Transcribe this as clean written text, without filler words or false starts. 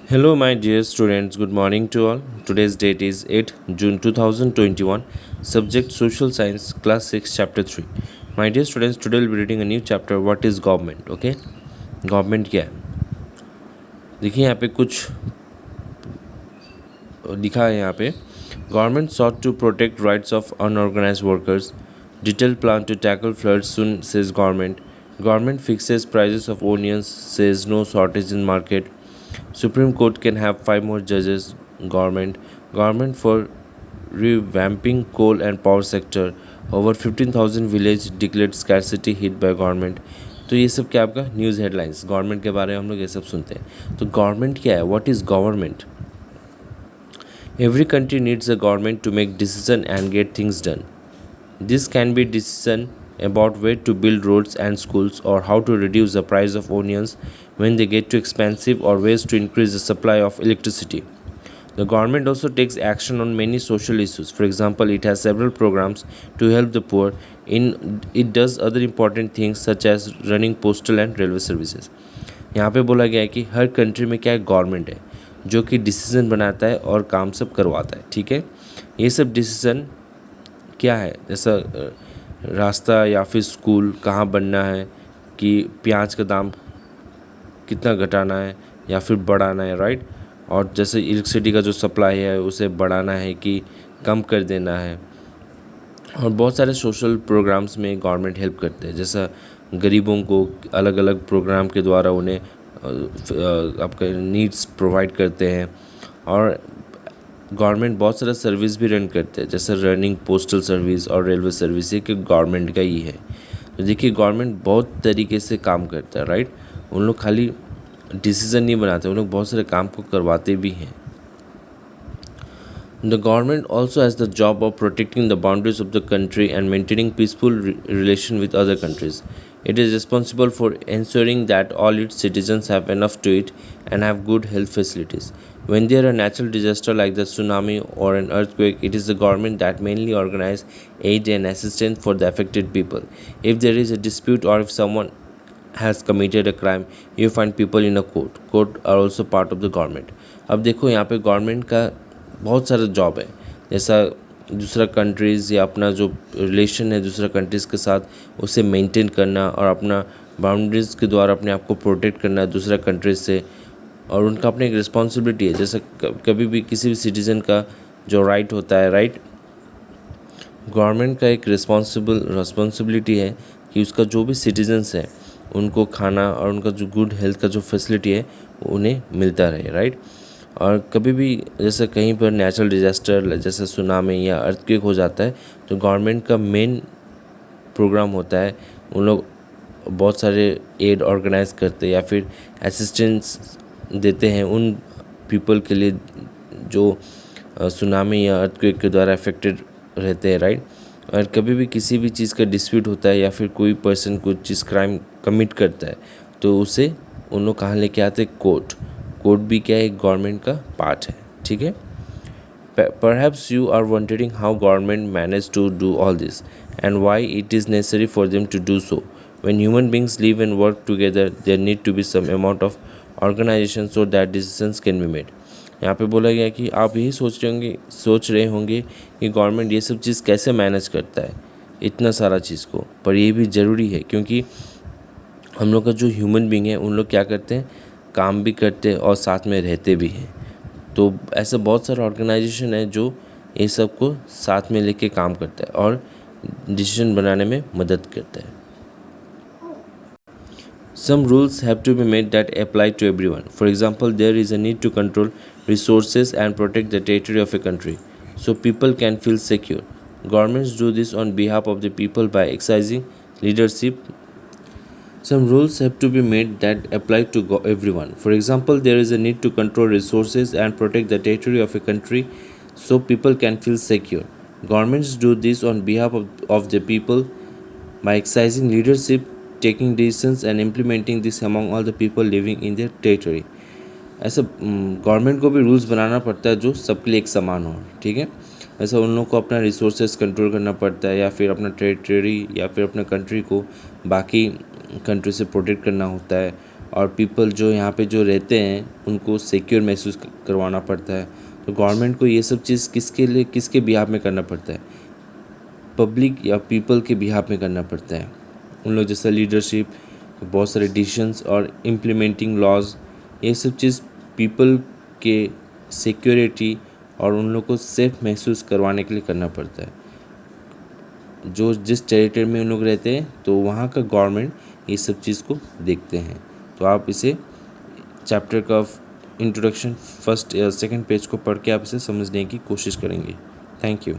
Hello, my dear students. Good morning to all. Today's date is 8 June 2021. Subject Social Science, Class 6, Chapter 3. My dear students, today we'll be reading a new chapter. What is government? Okay, government क्या है? देखिए यहाँ पे कुछ लिखा है यहाँ पे. Government sought to protect rights of unorganized workers. Detailed plan to tackle floods soon, says government. Government fixes prices of onions, says no shortage in market. Supreme Court can have 5 more judges. Government for revamping coal and power sector. Over 15,000 village declared scarcity hit by government. तो ये सब क्या आपका news headlines government के बारे में हम लोग ये सब सुनते हैं. तो गवर्नमेंट क्या है? What is government? Every country needs a government to make decision and get things done. This can be decision about where to build roads and schools, or how to reduce the price of onions when they get too expensive, or ways to increase the supply of electricity. The government also takes action on many social issues. For example, it has several programs to help the poor. It does other important things such as running postal and railway services. यहाँ पे बोला गया है कि हर country में क्या है, government है जो कि डिसीज़न बनाता है और काम सब करवाता है. ठीक है, ये सब डिसीज़न क्या है, जैसा रास्ता या फिर स्कूल कहाँ बनना है, कि प्याज का दाम कितना घटाना है या फिर बढ़ाना है, राइट. और जैसे इलेक्ट्रिसिटी का जो सप्लाई है उसे बढ़ाना है कि कम कर देना है. और बहुत सारे सोशल प्रोग्राम्स में गवर्नमेंट हेल्प करते हैं, जैसा गरीबों को अलग अलग प्रोग्राम के द्वारा उन्हें आपका नीड्स प्रोवाइड करते हैं. और गवर्नमेंट बहुत सारा सर्विस भी रन करते हैं, जैसे रनिंग पोस्टल सर्विस और रेलवे सर्विस, ये कि गवर्नमेंट का ही है. तो देखिए गवर्नमेंट बहुत तरीके से काम करता है, राइट. उन लोग खाली डिसीज़न नहीं बनाते, उन लोग बहुत सारे काम को करवाते भी हैं. The government also has the job of protecting the boundaries of the country and maintaining peaceful relation with other countries. It is responsible for ensuring that all its citizens have enough to eat and have good health facilities. When there are natural disasters like the tsunami or an earthquake, it is the government that mainly organize aid and assistance for the affected people. If there is a dispute or if someone has committed a crime, you find people in a court. Court are also part of the government. अब देखो यहाँ पे government का बहुत सारा job है, जैसा दूसरा कंट्रीज़ या अपना जो रिलेशन है दूसरा कंट्रीज़ के साथ उसे मेंटेन करना और अपना बाउंड्रीज़ के द्वारा अपने आप को प्रोटेक्ट करना दूसरा कंट्रीज से. और उनका अपनी एक रिस्पॉन्सिबिलिटी है, जैसे कभी भी किसी भी सिटीज़न का जो राइट होता है, राइट, गवर्नमेंट का एक रिस्पॉन्सिबिलिटी है कि उसका जो भी सिटीजन्स है उनको खाना और उनका जो गुड हेल्थ का जो फैसिलिटी है उन्हें मिलता रहे, राइट. और कभी भी जैसे कहीं पर नेचुरल डिज़ास्टर जैसे सुनामी या अर्थक्वेक हो जाता है तो गवर्नमेंट का मेन प्रोग्राम होता है, उन लोग बहुत सारे एड ऑर्गेनाइज करते हैं या फिर असिस्टेंस देते हैं उन पीपल के लिए जो सुनामी या अर्थक्वेक के द्वारा अफेक्टेड रहते हैं, राइट. और कभी भी किसी भी चीज़ का डिस्प्यूट होता है या फिर कोई पर्सन कुछ चीज़ क्राइम कमिट करता है तो उसे उन लोग कहाँ लेके आते हैं, कोर्ट. कोर्ट भी क्या है, गवर्नमेंट का पार्ट है. ठीक है. Perhaps you are wondering how government managed to do all this and why it is necessary for them to do so. When human beings live and work together, there need to be some amount of organization so that decisions can be made. यहाँ पे बोला गया कि आप यही सोच रहे होंगे कि गवर्नमेंट ये सब चीज़ कैसे मैनेज करता है इतना सारा चीज़ को, पर ये भी ज़रूरी है क्योंकि हम लोग का जो ह्यूमन बींग है उन लोग क्या करते हैं, काम भी करते हैं और साथ में रहते भी हैं. तो ऐसे बहुत सारे ऑर्गेनाइजेशन है जो ये सब को साथ में लेके काम करता है और डिसीजन बनाने में मदद करता है. Some rules have to be made that apply to everyone. For example, there is a need to control resources and protect the territory of a country so people can feel secure. Governments do this on behalf of the people by exercising leadership. Some rules have to be made that apply to everyone. For example, there is a need to control resources and protect the territory of a country so people can feel secure. Governments do this on behalf of the people by exercising leadership, taking decisions and implementing this among all the people living in their territory. ऐसा government को भी rules बनाना पड़ता है जो सबके लिए एक समान हो. ठीक है. ऐसा उन लोगों को अपना रिसोर्सेज कंट्रोल करना पड़ता है या फिर अपना टेरिटरी या फिर अपना कंट्री को बाकी कंट्री से प्रोटेक्ट करना होता है. और पीपल जो यहाँ पे जो रहते हैं उनको सिक्योर महसूस करवाना पड़ता है। तो गवर्नमेंट को ये सब चीज़ किसके बिहाफ में करना पड़ता है? पब्लिक या पीपल के बिहाफ में करना पड़ता है। उन लोग जैसा लीडरशिप, बहुत सारे डिसीजंस और इम्प्लीमेंटिंग लॉज, ये सब चीज़ पीपल के सिक्योरिटी और उन लोग को सेफ महसूस करवाने के लिए करना पड़ता है। जो जिस टेरिटरी में उन लोग रहते हैं तो वहाँ का गवर्नमेंट ये सब चीज़ को देखते हैं। तो आप इसे चैप्टर का इंट्रोडक्शन फर्स्ट या सेकंड पेज को पढ़ के आप इसे समझने की कोशिश करेंगे। Thank you.